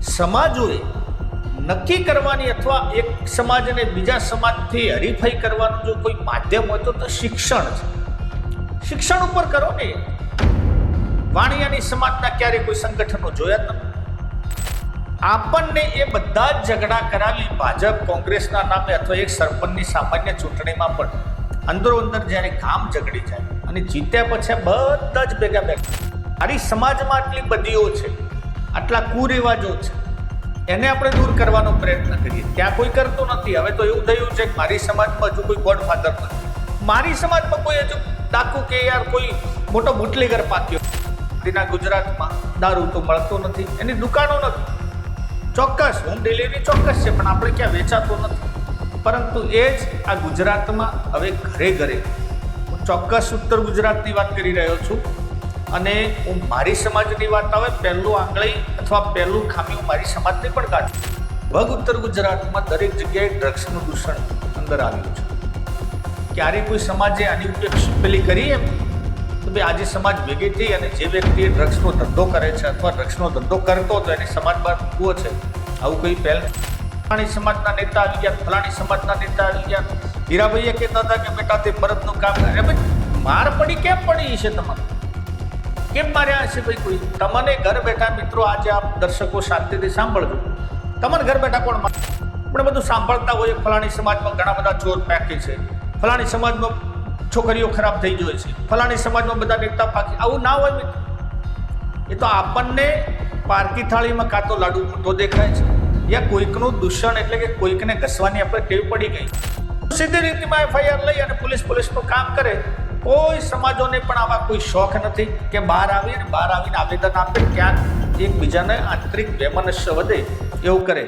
સમાજોએ નક્કી કરવાની અથવા એક સમાજને બીજા સમાજથી હરીફાઈ કરવાનું જો કોઈ માધ્યમ હોય તો શિક્ષણ છે. શિક્ષણ ઉપર કરો ને. વાણિયાની સમાજના ક્યારે કોઈ સંગઠનો જોયા જ નથી. આપણને એ બધા જ ઝઘડા કરાવી ભાજપ કોંગ્રેસના નામે અથવા એક સરપંચની સામાન્ય ચૂંટણીમાં પણ અંદરો અંદર જ્યારે કામ ઝઘડી જાય અને જીત્યા પછી બધા જ ભેગા મારી સમાજમાં આટલી બદીઓ છે, આટલા કુરિવાજો છે, એને આપણે દૂર કરવાનો પ્રયત્ન કરીએ. ત્યાં કોઈ કરતું નથી. હવે તો એવું થયું છે કે મારી સમાજમાં હજુ કોઈ ગોડફાધર નથી. મારી સમાજમાં કોઈ હજુ ડાકુ કે યાર કોઈ મોટો બુટલેગર પાક્યો. ગુજરાતમાં દારૂ તો મળતો નથી, એની દુકાનો નથી. ચોક્કસ હોમ ડિલિવરી ચોક્કસ છે, પણ આપણે ક્યાં વેચાતો નથી. પરંતુ એ જ આ ગુજરાતમાં હવે ઘરે ઘરે, હું ચોક્કસ ઉત્તર ગુજરાતની વાત કરી રહ્યો છું અને હું મારી સમાજની વાત આવે પહેલું આંગળી અથવા પહેલું ખામી હું મારી સમાજને પણ કાઢું. ભગ ઉત્તર ગુજરાતમાં દરેક જગ્યાએ ડ્રગ્સનું દૂષણ અંદર આવ્યું છે. ક્યારે કોઈ સમાજે આની ઉપયોગ પેલી કરી એમ તો ભાઈ આજે સમાજ ભેગી થઈ અને જે વ્યક્તિ ડ્રગ્સનો ધંધો કરે છે અથવા ડ્રગ્સનો ધંધો કરતો હતો એની સમાજ બહાર મૂકવો છે, આવું કોઈ પહેલ. ફલાણી સમાજના નેતા આવી ગયા, ફલાણી સમાજના નેતા આવી ગયા. હીરાભાઈએ કહેતા હતા કે બેટા તે મરદનું કામ કરે. ભાઈ માર પડી કેમ પડી છે તમારે? કેમ માર્યા હશે ભાઈ કોઈ? તમને ઘર બેઠા મિત્રો, આજે આપ દર્શકો શાંતિથી સાંભળજો. તમને ઘર બેઠા કોણ મારે? આપણે બધું સાંભળતા હોઈએ ફલાણી સમાજમાં ઘણા બધા ચોર પાકે છે, ફલાણી સમાજમાં છોકરીઓ ખરાબ થઈ જાય છે, ફલાણી સમાજમાં બધા નેતા પાકે. આવું ના હોય મિત્રો. એ તો આપણને પારકી થાળીમાં કાં તો લાડુ મોટો દેખાય છે યા કોઈકનું દૂષણ એટલે કે કોઈકને ઘસવાની આપણે ટેવ પડી ગઈ. સીધી રીતમાં FIR લઈ અને પોલીસનું કામ કરે. કોઈ સમાજોને પણ આવા કોઈ શોખ નથી કે બહાર આવીને આવેદન આપે, ક્યાંક એકબીજાને આંતરિક વૈમનસ્ય વધે એવું કરે.